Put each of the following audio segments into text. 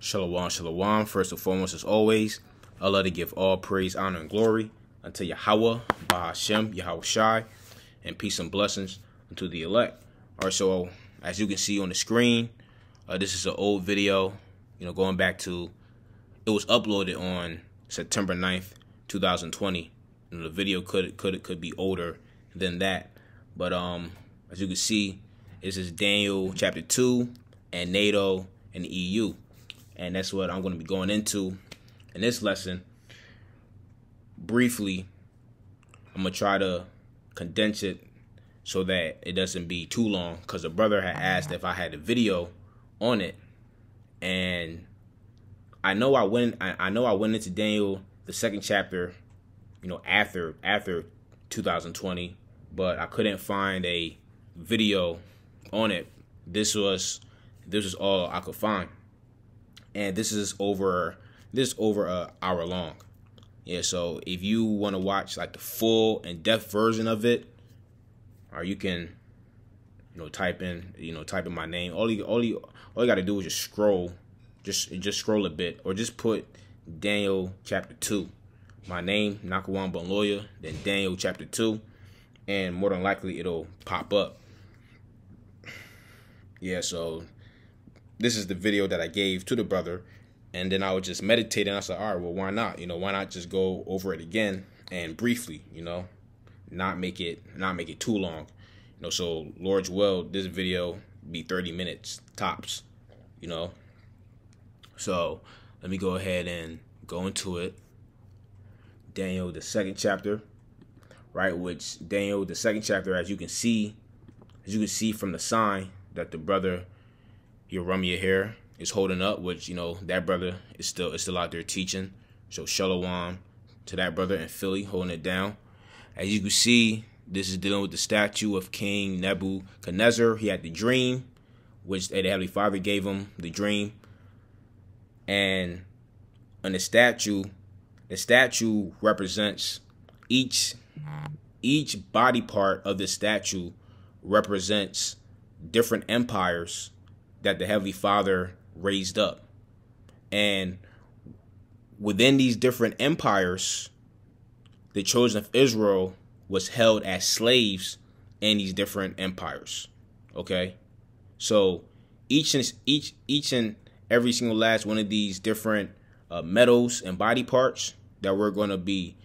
Shalom, shalom. First and foremost, as always, I love to give all praise, honor, and glory unto Yahweh, Bahashem, Yahweh Shai, and peace and blessings unto the elect. All right, so as you can see on the screen, this is an old video, going back to, it was uploaded on September 9th, 2020. The video could be older than that, but as you can see, this is Daniel chapter 2 and NATO and the EU. And that's what I'm going to be going into in this lesson. Briefly, I'm going to try to condense it so that it doesn't be too long, because the brother had asked if I had a video on it. And I know I went into Daniel, the second chapter, after 2020, but I couldn't find a video on it. This was all I could find. And this is over an hour long. Yeah, so if you want to watch like the full in-depth version of it, or you can, type in my name. All you got to do is just scroll, just scroll a bit, or just put Daniel chapter 2, my name, Nakawan Bonloya, then Daniel chapter 2, and more than likely it'll pop up. Yeah, so this is the video that I gave to the brother, and then I was just meditating. I said, all right, well, why not? Why not just go over it again and briefly, not make it too long. So Lord's will, this video be 30 minutes tops, So let me go ahead and go into it. Daniel, the second chapter, right? Which Daniel, the second chapter, as you can see from the sign that the brother Yeremiah here is holding up, which that brother is still out there teaching. So shalom to that brother in Philly holding it down. As you can see, this is dealing with the statue of King Nebuchadnezzar. He had the dream, which the Heavenly Father gave him the dream. And on the statue represents each body part of the statue represents different empires that the Heavenly Father raised up. And within these different empires, the children of Israel was held as slaves in these different empires. Okay? So each and every single last one of these different metals and body parts that we're going to be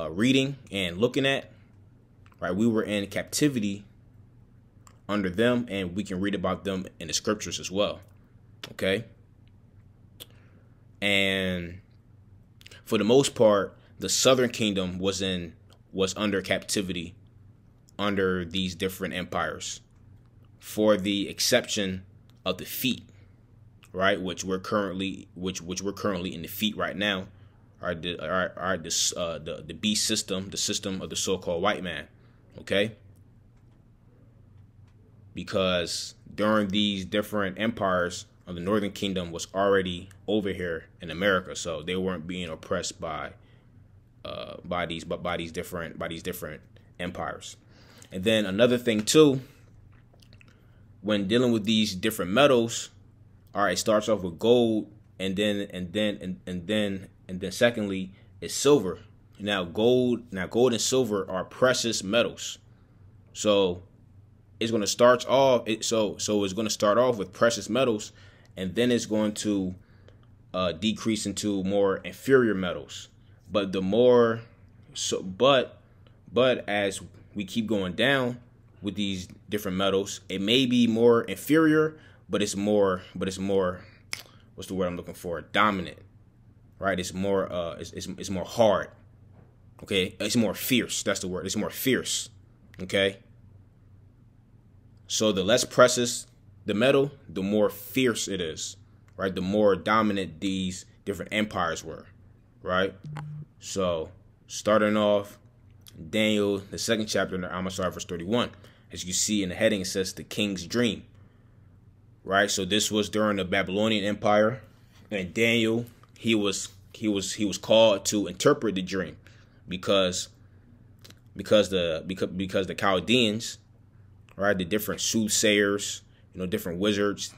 reading and looking at, right? We were in captivity under them, and we can read about them in the scriptures as well. Okay? And for the most part, the southern kingdom was under captivity under these different empires, for the exception of the feet, right? Which we're currently in the feet right now, the beast system, the system of the so-called white man. Okay? Because during these different empires, the northern kingdom was already over here in America, so they weren't being oppressed by these different empires. And then another thing too, when dealing with these different metals, all right, it starts off with gold, and then secondly is silver. Now gold and silver are precious metals, so it's going to start off. So it's going to start off with precious metals, and then it's going to decrease into more inferior metals. But but as we keep going down with these different metals, it may be more inferior, but it's more what's the word I'm looking for? Dominant, right? It's more it's more hard. Okay, it's more fierce. That's the word. It's more fierce. Okay. So the less precious the metal, the more fierce it is, right? The more dominant these different empires were, right? So starting off, Daniel, the second chapter, I'm going to start verse 31. As you see in the heading, it says the king's dream, right? So this was during the Babylonian Empire, and Daniel, he was called to interpret the dream because the Chaldeans, right, the different soothsayers, different wizards,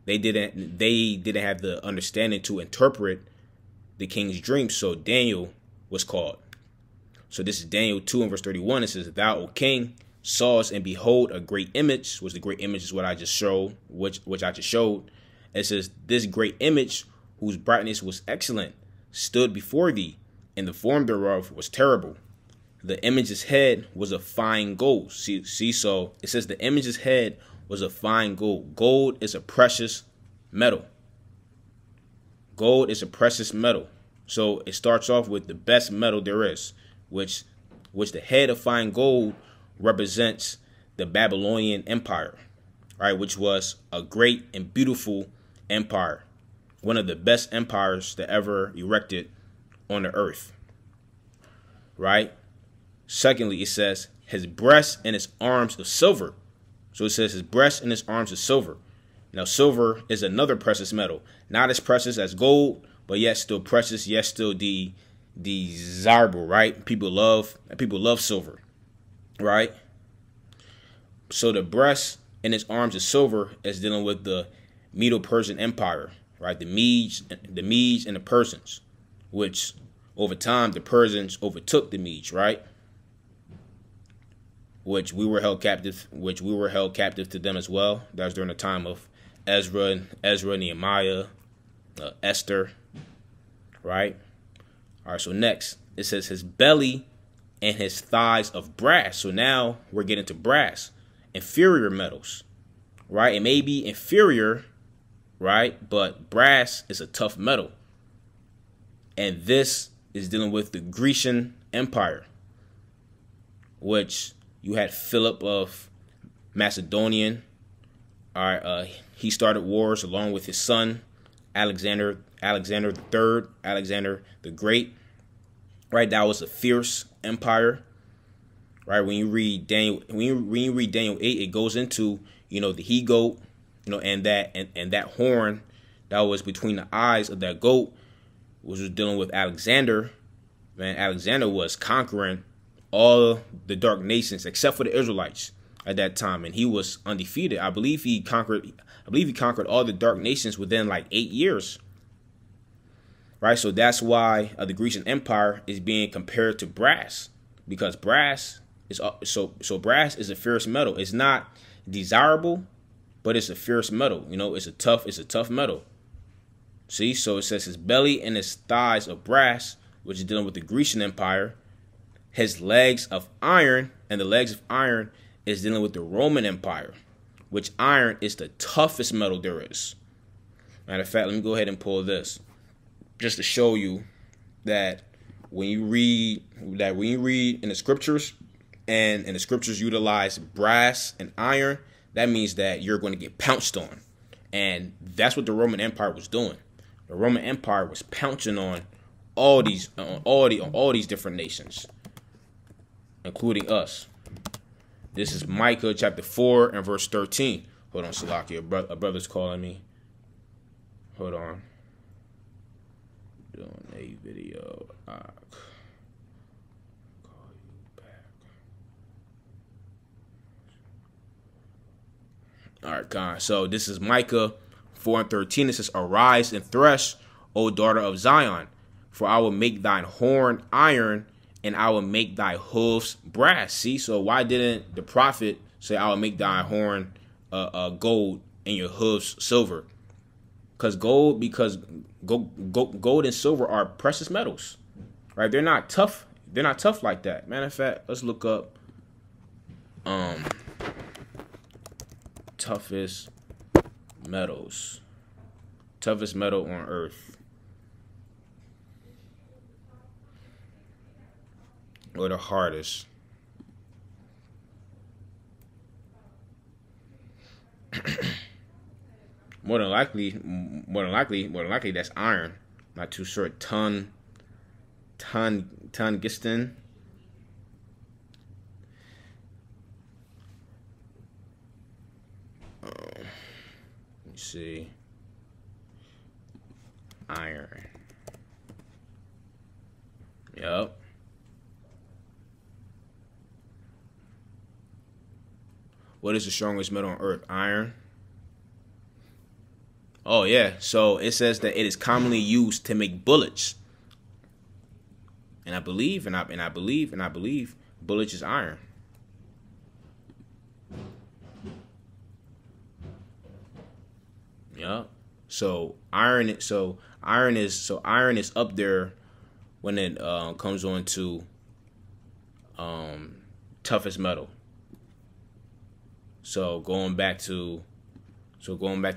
they didn't have the understanding to interpret the king's dream. So Daniel was called. So this is Daniel 2 and verse 31. It says, "Thou, O king, sawest and behold a great image," which the great image is what I just showed, which I just showed. It says, "This great image, whose brightness was excellent, stood before thee, and the form thereof was terrible. The image's head was of fine gold." See, so it says the image's head was of fine gold. Gold is a precious metal. Gold is a precious metal. So it starts off with the best metal there is, which the head of fine gold represents the Babylonian Empire, right? Which was a great and beautiful empire, one of the best empires that ever erected on the earth, right? Secondly, it says his breast and his arms of silver. So it says his breast and his arms of silver. Now, silver is another precious metal, not as precious as gold, but yet still precious, yet still desirable, right? People love silver, right? So the breast and his arms of silver is dealing with the Medo-Persian Empire, right? The Medes and the Persians, which over time the Persians overtook the Medes, right? Which we were held captive to them as well. That was during the time of Ezra, Nehemiah, Esther, right? All right, so next, it says his belly and his thighs of brass. So now we're getting to brass, inferior metals, right? It may be inferior, right? But brass is a tough metal. And this is dealing with the Grecian Empire, which you had Philip of Macedonian. All right, he started wars along with his son, Alexander III, Alexander the Great. Right, that was a fierce empire. Right, when you read Daniel 8, it goes into, the he goat, and that horn that was between the eyes of that goat, which was dealing with Alexander. Man, Alexander was conquering all the dark nations except for the Israelites at that time, and he was undefeated. I believe he conquered all the dark nations within like 8 years. Right, so that's why the Grecian Empire is being compared to brass, because brass is brass is a fierce metal. It's not desirable, but it's a fierce metal. It's a tough metal. See, so it says his belly and his thighs of brass, which is dealing with the Grecian Empire. His legs of iron, and the legs of iron is dealing with the Roman Empire, which iron is the toughest metal there is. Matter of fact, let me go ahead and pull this, just to show you that when you read in the scriptures, and the scriptures utilize brass and iron, that means that you're going to get pounced on. And that's what the Roman Empire was doing. The Roman Empire was pouncing on all these different nations, including us. This is Micah chapter 4 and verse 13. Hold on, Salaki, a brother's calling me. Hold on. Doing a video. I'll call you back. All right, God. So this is Micah 4 and 13. It says, "Arise and thresh, O daughter of Zion, for I will make thine horn iron, and I will make thy hoofs brass." See, so why didn't the prophet say, "I will make thy horn gold and your hoofs silver"? Because gold and silver are precious metals, right? They're not tough. They're not tough like that. Matter of fact, let's look up toughest metals. Toughest metal on earth. Or the hardest. More than likely, that's iron. Not too sure. Tungsten. Let me see. Iron. Yep. What is the strongest metal on earth? Iron. Oh yeah. So it says that it is commonly used to make bullets. And I believe bullets is iron. Yeah. So iron is up there when it comes on to toughest metal. So going back to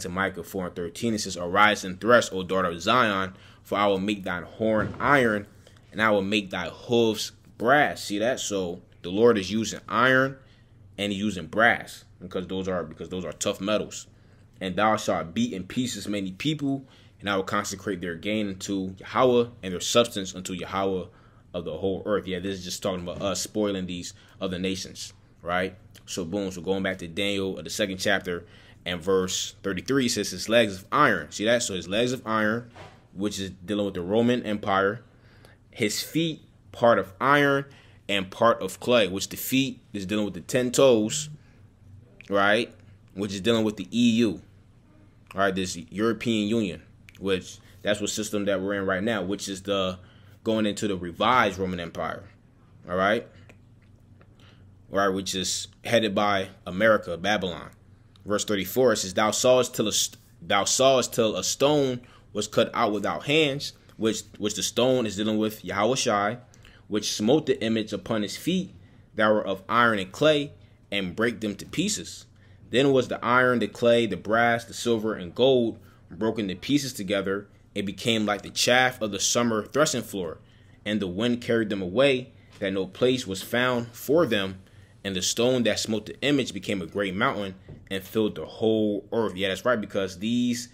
Micah 4:13, it says, "Arise and thrust, O daughter of Zion, for I will make thine horn iron, and I will make thy hooves brass." See that? So the Lord is using iron and he's using brass because those are tough metals. "And thou shalt beat in pieces many people, and I will consecrate their gain unto Yahweh, and their substance unto Yahweh of the whole earth." Yeah, this is just talking about us spoiling these other nations, right? So boom. So going back to Daniel, the 2nd chapter, and verse 33 says his legs of iron. See that? So his legs of iron, which is dealing with the Roman Empire. His feet, part of iron and part of clay, which the feet is dealing with the 10 toes, right? Which is dealing with the EU, all right? This European Union, which that's what system that we're in right now, which is the going into the revised Roman Empire, all right? All right, which is headed by America, Babylon. Verse 34, it says, thou sawest till a stone was cut out without hands, which the stone is dealing with Yahushai, which smote the image upon his feet that were of iron and clay, and break them to pieces. Then was the iron, the clay, the brass, the silver, and gold broken to pieces together. It became like the chaff of the summer threshing floor, and the wind carried them away, that no place was found for them. And the stone that smote the image became a great mountain and filled the whole earth. Yeah, that's right, because this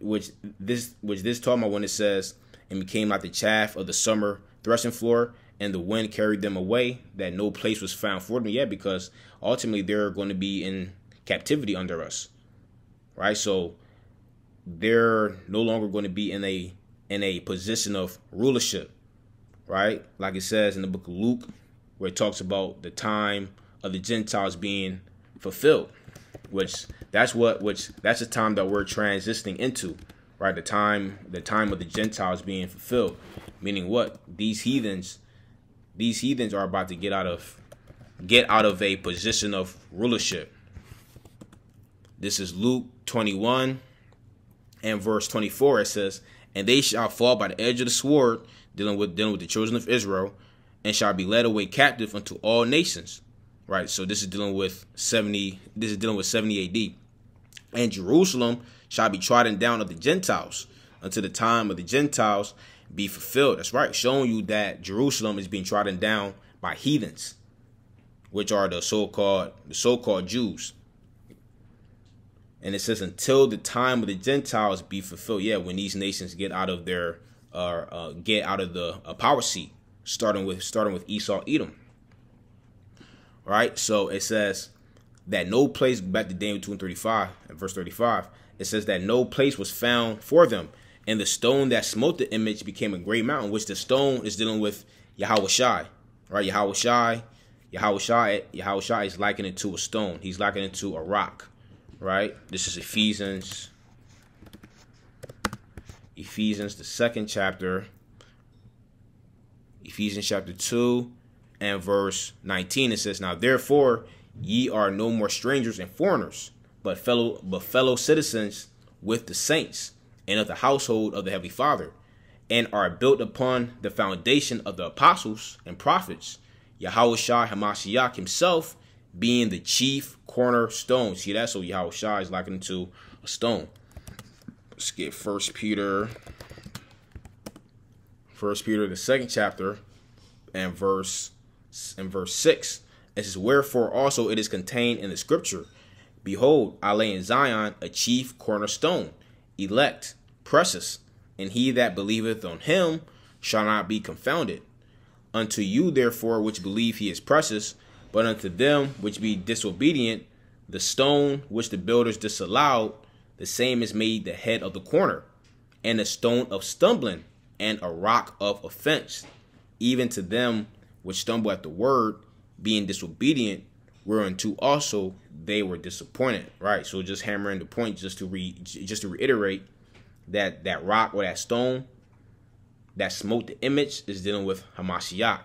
talking about when it says, and became like the chaff of the summer threshing floor, and the wind carried them away, that no place was found for them. Yeah, because ultimately they're going to be in captivity under us, right? So they're no longer going to be in a position of rulership, right? Like it says in the book of Luke, where it talks about the time of the Gentiles being fulfilled, which that's the time that we're transitioning into, right? The time of the Gentiles being fulfilled, meaning what? These heathens are about to get out of a position of rulership. This is Luke 21 and verse 24. It says, and they shall fall by the edge of the sword, dealing with the children of Israel, and shall be led away captive unto all nations. Right, so this is dealing with 70 AD. And Jerusalem shall be trodden down of the Gentiles until the time of the Gentiles be fulfilled. That's right, showing you that Jerusalem is being trodden down by heathens, which are the so-called Jews. And it says until the time of the Gentiles be fulfilled. Yeah, when these nations get out of the power seat, starting with Esau, Edom. Right, so it says that no place, back to Daniel 2:35, and verse 35, it says that no place was found for them, and the stone that smote the image became a great mountain, which the stone is dealing with Yahushai, right? Yahushai is likened it to a stone. He's likened it to a rock, right? This is Ephesians, the 2nd chapter, Ephesians chapter 2. And verse 19, it says, now therefore ye are no more strangers and foreigners, but fellow citizens with the saints and of the household of the Heavenly Father, and are built upon the foundation of the apostles and prophets, Yahushua Hamashiach himself being the chief cornerstone. See that? So Yahushua is likened to a stone. Let's get 1 Peter, the 2nd chapter, and verse 6, it says, wherefore also it is contained in the scripture, behold, I lay in Zion a chief cornerstone, elect, precious, and he that believeth on him shall not be confounded. Unto you therefore which believe he is precious, but unto them which be disobedient, the stone which the builders disallowed, the same is made the head of the corner, and a stone of stumbling, and a rock of offense, even to them which stumble at the word, being disobedient, whereunto also they were disappointed. Right. So just hammering the point, just to reiterate, that rock or that stone that smote the image is dealing with Hamashiach.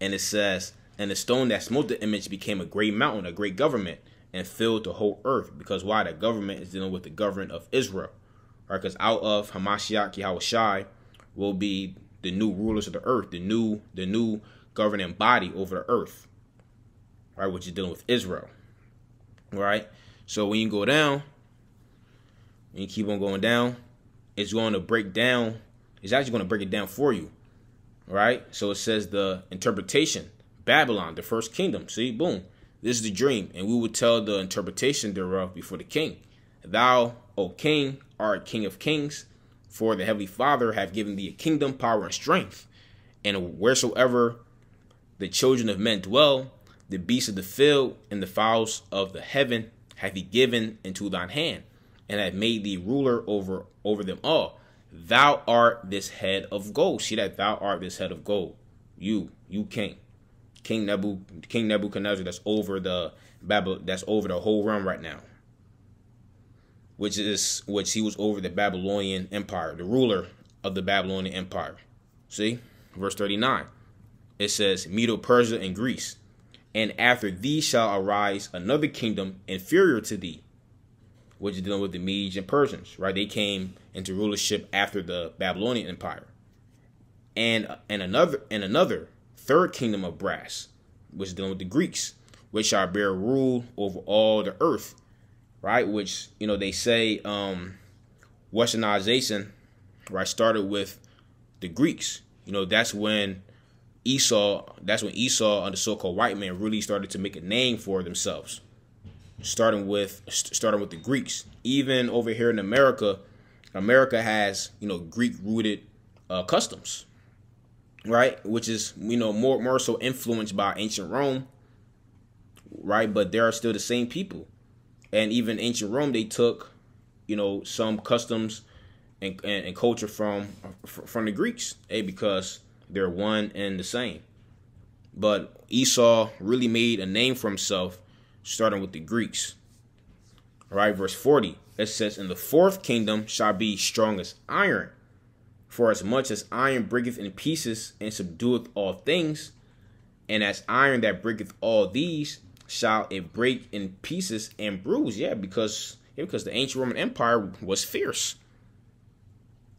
And it says, and the stone that smote the image became a great mountain, a great government, and filled the whole earth. Because why? The government is dealing with the government of Israel. Right? Because out of Hamashiach Yahushai will be the new rulers of the earth, the new governing body over the earth. Right? Which is dealing with Israel. Right? So when you go down, when you keep on going down, it's going to break down. It's actually going to break it down for you. Right? So it says the interpretation. Babylon, the first kingdom. See, boom. This is the dream. And we would tell the interpretation thereof before the king. Thou, O king, art king of kings. For the heavenly Father hath given thee a kingdom, power, and strength. And wheresoever the children of men dwell, the beasts of the field and the fowls of the heaven hath he given into thine hand, and hath made thee ruler over them all. Thou art this head of gold. See that? Thou art this head of gold. You king. King Nebuchadnezzar, that's over the whole realm right now. Which he was over the Babylonian Empire, the ruler of the Babylonian Empire. See? Verse 39. It says, Medo-Persia and Greece. And after thee shall arise another kingdom inferior to thee, which is dealing with the Medes and Persians, right? They came into rulership after the Babylonian Empire. And another third kingdom of brass, which is dealing with the Greeks, which shall bear rule over all the earth, right? Which, they say Westernization, right, started with the Greeks. That's when Esau and the so-called white man really started to make a name for themselves. Starting with the Greeks. Even over here in America has, Greek-rooted customs, right? Which is, more so influenced by ancient Rome, right? But they are still the same people. And even ancient Rome, they took, some customs and culture from the Greeks, because they're one and the same. But Esau really made a name for himself, starting with the Greeks. All right, verse 40, it says, And the fourth kingdom shall be strong as iron. For as much as iron breaketh in pieces and subdueth all things, and as iron that breaketh all these, shall it break in pieces and bruise. Yeah, because the ancient Roman Empire was fierce.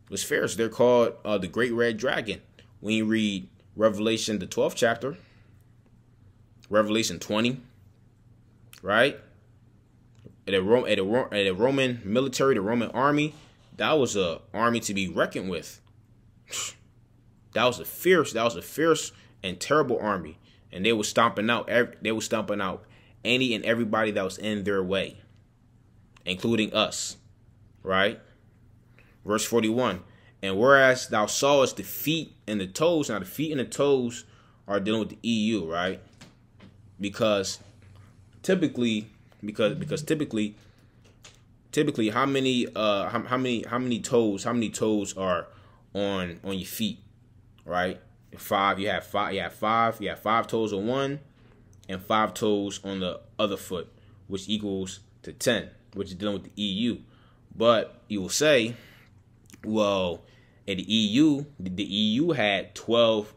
They're called the Great Red Dragon. When you read Revelation, the 12th chapter, Revelation 20, right? At a Roman military, the Roman army, that was a army to be reckoned with. That was a fierce and terrible army, and they were stomping out any and everybody that was in their way, including us, right? Verse 41. And whereas thou sawest the feet and the toes, now the feet and the toes are dealing with the EU, right? Because typically, how many toes are on your feet, right? Five. You have five toes on one, and 5 toes on the other foot, which equals to 10, which is dealing with the EU. But you will say, well, in the EU had 12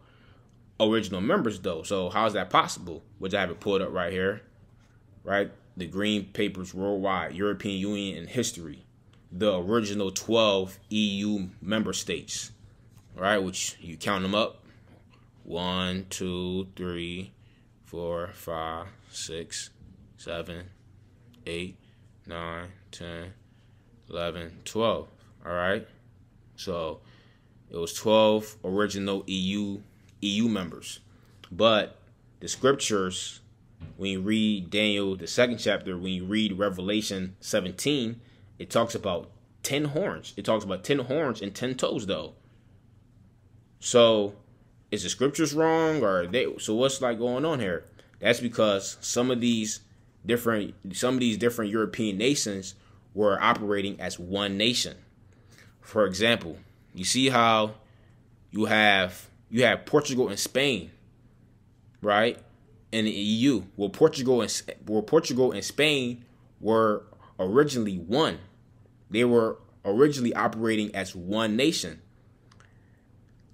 original members though. So how is that possible? Which I have it pulled up right here, right? The Green Papers Worldwide, European Union and History, the original 12 EU member states, right? Which you count them up: 1, 2, 3, 4, 5, 6, 7, 8, 9, 10, 11, 12. All right. So it was 12 original EU members. But the scriptures, when you read Daniel, the 2nd chapter, when you read Revelation 17, it talks about 10 horns. It talks about 10 horns and 10 toes, though. So is the scriptures wrong, or so what's going on here? That's because some of these different European nations were operating as one nation. For example, you see how you have Portugal and Spain, right, in the EU. Well, Portugal and Spain were originally one. They were originally operating as one nation.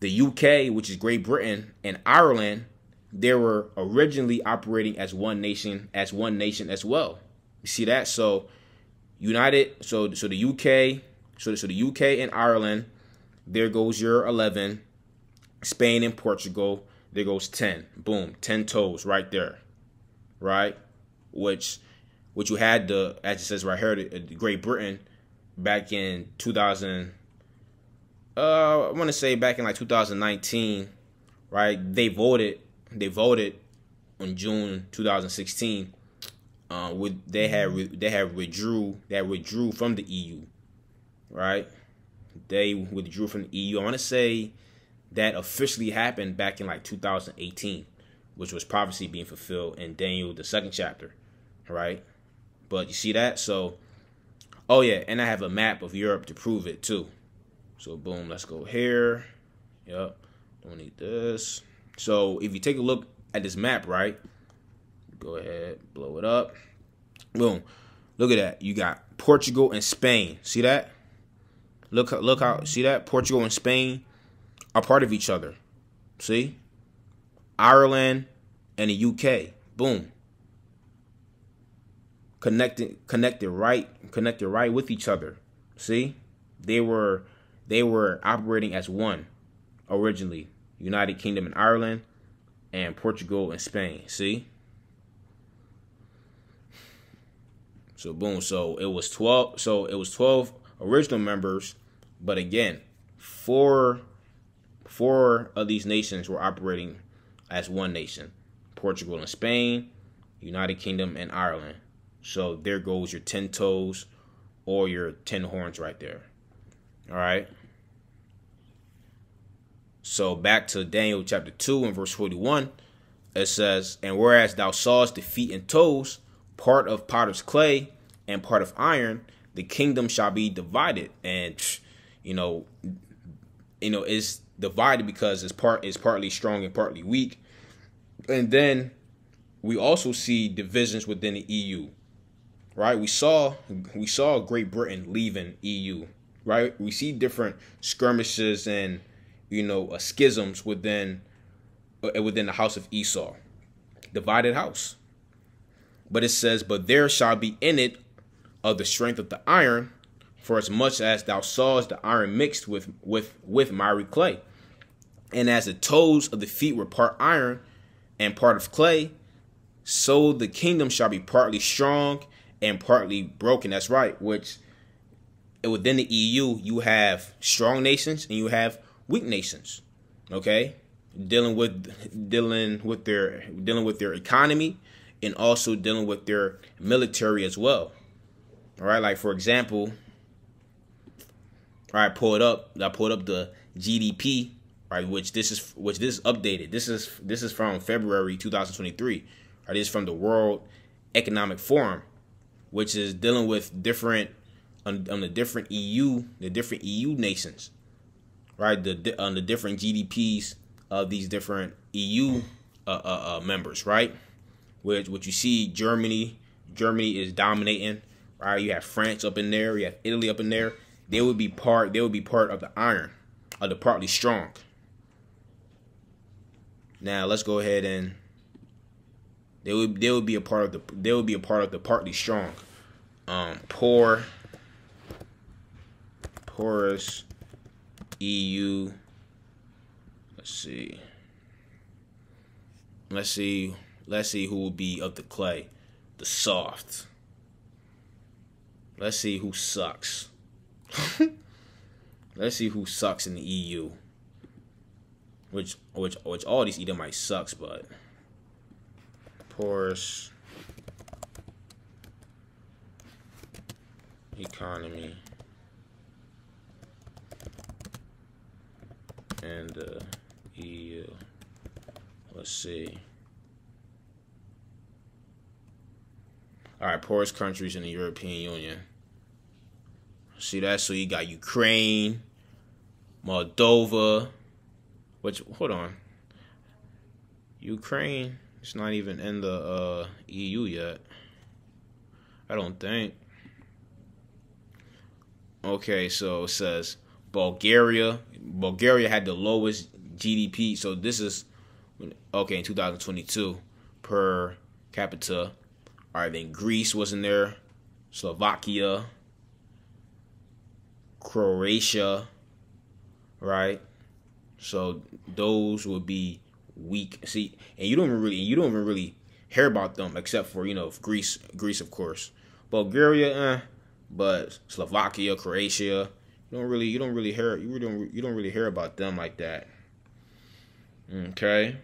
The UK, which is Great Britain, and Ireland, they were originally operating as one nation as well. You see that? So the UK and Ireland, there goes your 11. Spain and Portugal, there goes 10. Boom, 10 toes right there, right? Which you had as it says right here, the Great Britain back in 2000. I want to say back in like 2019, right? They voted on June 2016. They withdrew from the EU, right? They withdrew from the EU. I want to say that officially happened back in like 2018, which was prophecy being fulfilled in Daniel, the 2nd chapter, right? But you see that? So, oh yeah, and I have a map of Europe to prove it too. So boom, let's go here. Yep, don't need this. So if you take a look at this map, right? Go ahead, blow it up. Boom, look at that. You got Portugal and Spain. See that? Look how. See that? Portugal and Spain are part of each other. See? Ireland and the UK. Boom. Connected right with each other. See? They were operating as one originally. United Kingdom and Ireland and Portugal and Spain. See? So boom. So it was 12. So it was 12 original members, but again, four of these nations were operating as one nation. Portugal and Spain, United Kingdom and Ireland. So there goes your 10 toes or your 10 horns right there. All right. So back to Daniel chapter 2 and verse 41. It says, "And whereas thou sawest the feet and toes, part of potter's clay and part of iron, the kingdom shall be divided." And it's divided because it's partly strong and partly weak. And then we also see divisions within the EU. Right? We saw Great Britain leaving EU. Right? We see different skirmishes and schisms within the house of Esau. Divided house. But it says, "But there shall be in it of the strength of the iron, for as much as thou sawest the iron mixed with miry clay. And as the toes of the feet were part iron and part of clay, so the kingdom shall be partly strong and partly broken." That's right. Which within the EU, you have strong nations and you have weak nations. Okay, dealing with their economy and also dealing with their military as well. All right, like for example, all right, I pulled up the GDP, right, which this is updated. This is from February 2023. Right, this is from the World Economic Forum, which is dealing with different the different EU nations, right? The different GDPs of these different EU members, right? Which what you see, Germany is dominating, right? You have France up in there, you have Italy up in there. They would be part of the iron, of the partly strong. Now let's go ahead and they would be a part of the partly strong. Porous EU. Let's see who will be of the clay, the soft. Let's see who sucks. Let's see who sucks in the EU. Which all these Edomites sucks, but porous economy and EU. Let's see. All right, poorest countries in the European Union. See that? So you got Ukraine, Moldova. Hold on. Ukraine is not even in the EU yet. I don't think. Okay, so it says Bulgaria. Bulgaria had the lowest GDP. So this is okay in 2022 per capita. All right, then Greece was in there, Slovakia, Croatia, right? So those would be weak. See, and you don't even really hear about them except for Greece, of course, Bulgaria, but Slovakia, Croatia, you don't really hear about them like that. Okay.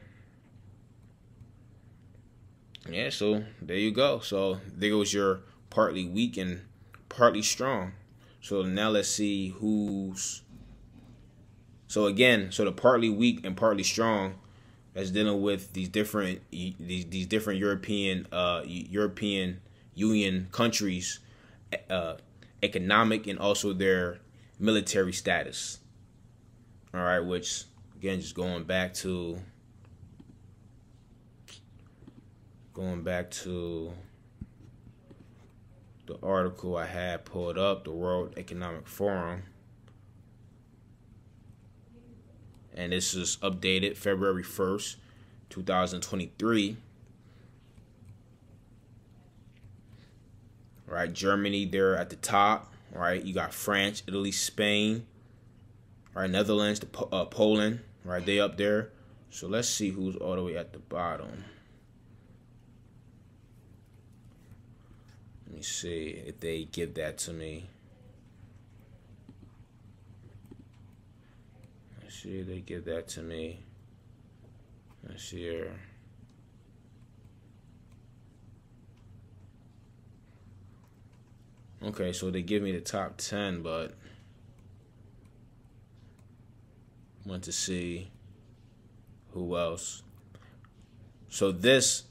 Yeah, so there you go. So there goes your partly weak and partly strong. So now let's see who's. So again, so the partly weak and partly strong, that's dealing with these different European European Union countries, economic and also their military status. All right, which again, just going back to the article I had pulled up, the World Economic Forum. And this is updated February 1st, 2023. Right, Germany, they're at the top. Right, you got France, Italy, Spain. Right, Netherlands, Poland. Right, they up there. So let's see who's all the way at the bottom. Let me see if they give that to me. Let's see if they give that to me. Let's see here. Okay, so they give me the top 10, but I want to see who else. So this,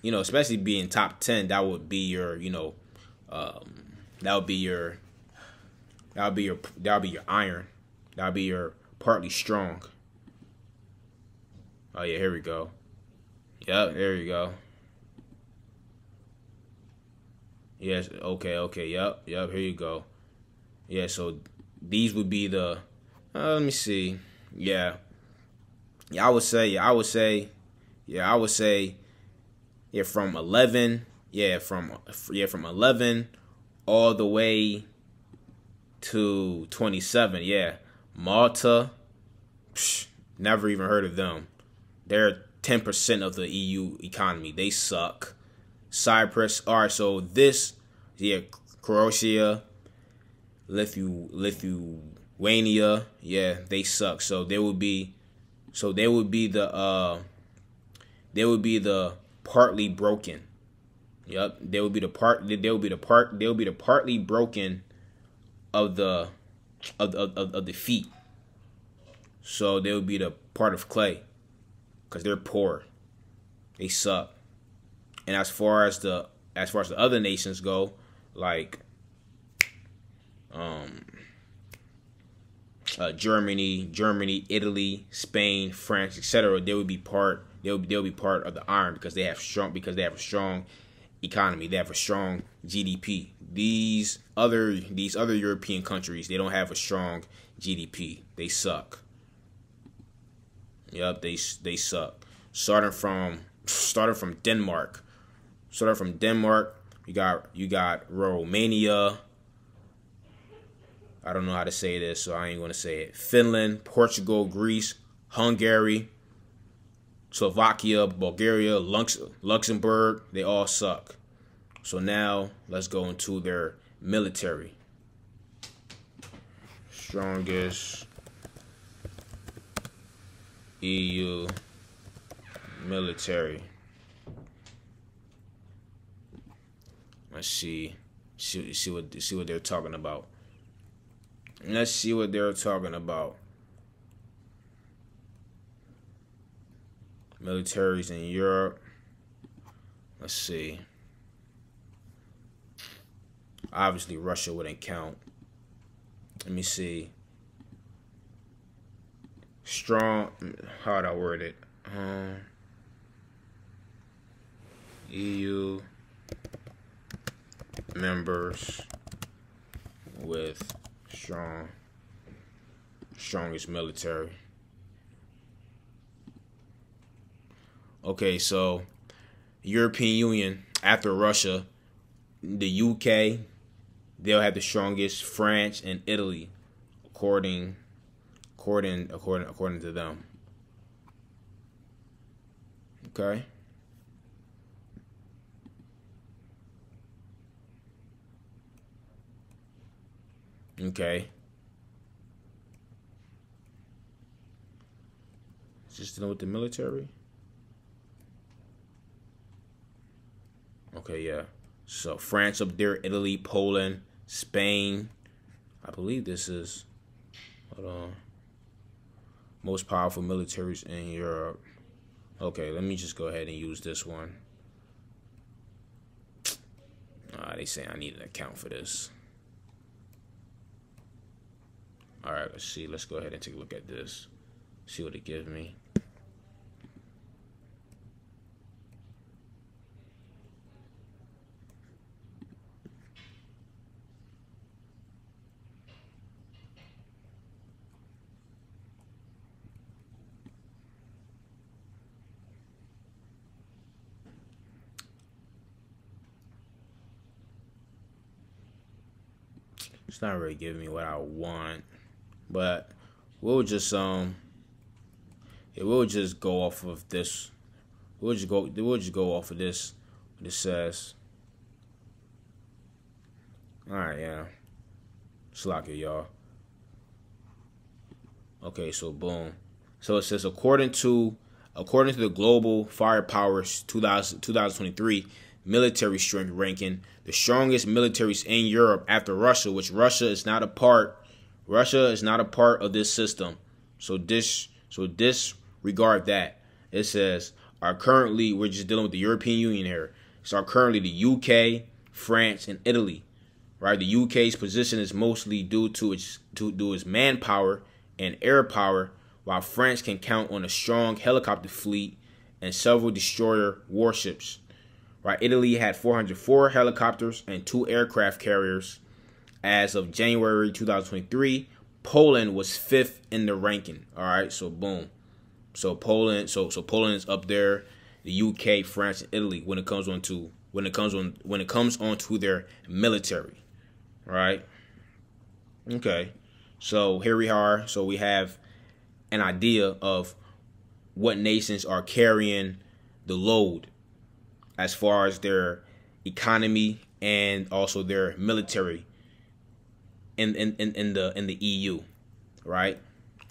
especially being top 10, that would be your, that would be your iron. That would be your partly strong. Oh yeah, here we go. Yep, there you go. Yes, okay, yep, here you go. Yeah, so these would be the, let me see. Yeah, I would say, from 11, from 11 all the way to 27, yeah. Malta, never even heard of them. They're 10% of the EU economy. They suck. Cyprus, all right, so this, Croatia, Lithuania, yeah, they suck. So they would be the partly broken. Yep, they would be the partly broken of the feet. So they would be the part of clay, because they're poor. They suck. And as far as the other nations go, like Germany, Italy, Spain, France, etc., they would be part of the iron because they have a strong economy. They have a strong GDP. These other European countries, they don't have a strong GDP. They suck. Yep, they suck. Starting from Denmark. You got Romania. I don't know how to say this, so I ain't gonna say it. Finland, Portugal, Greece, Hungary, Slovakia, Bulgaria, Luxembourg, they all suck. So now let's go into their military. Strongest EU military. Let's see what they're talking about. Let's see what they're talking about. Militaries in Europe. Let's see. Obviously, Russia wouldn't count. Let me see. Strong. How'd I word it? EU members with Strongest military. Okay, so European Union after Russia, the UK, they'll have the strongest. France and Italy, according to them. Okay. Okay. Just dealing with the military. Okay, yeah. So France up there, Italy, Poland, Spain. I believe this is, hold on, most powerful militaries in Europe. Okay, let me just go ahead and use this one. They say I need an account for this. All right, let's see. Let's go ahead and take a look at this. See what it gives me. It's not really giving me what I want, but we'll just we'll just go off of this. We'll just go off of this. What it says. All right, yeah. Slack it, y'all. Okay, so boom. So it says according to the Global Firepower 2023 military strength ranking, the strongest militaries in Europe after Russia, which Russia is not a part of this system. So disregard that. It says we're just dealing with the European Union here. So are currently the UK, France, and Italy. Right? The UK's position is mostly due to its manpower and air power, while France can count on a strong helicopter fleet and several destroyer warships. Right, Italy had 404 helicopters and 2 aircraft carriers as of January 2023. Poland was 5th in the ranking. All right, so boom. So Poland is up there. The UK, France, and Italy when it comes on to their military. All right. Okay. So here we are. So we have an idea of what nations are carrying the load as far as their economy and also their military in the EU, right?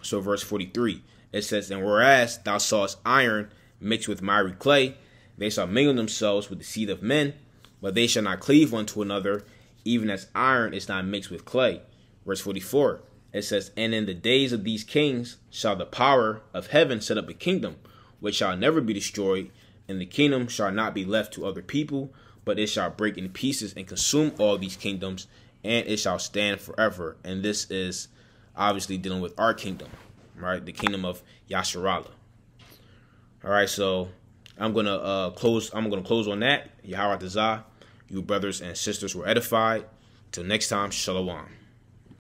So verse 43, it says, "And whereas thou sawest iron mixed with miry clay, they shall mingle themselves with the seed of men, but they shall not cleave one to another, even as iron is not mixed with clay." Verse 44, it says, "And in the days of these kings shall the power of heaven set up a kingdom, which shall never be destroyed, and the kingdom shall not be left to other people, but it shall break in pieces and consume all these kingdoms, and it shall stand forever." And this is obviously dealing with our kingdom, right? The kingdom of Yasharallah. All right, so I'm gonna close on that. Yahweh Tazah, you brothers and sisters were edified. Till next time, Shalom.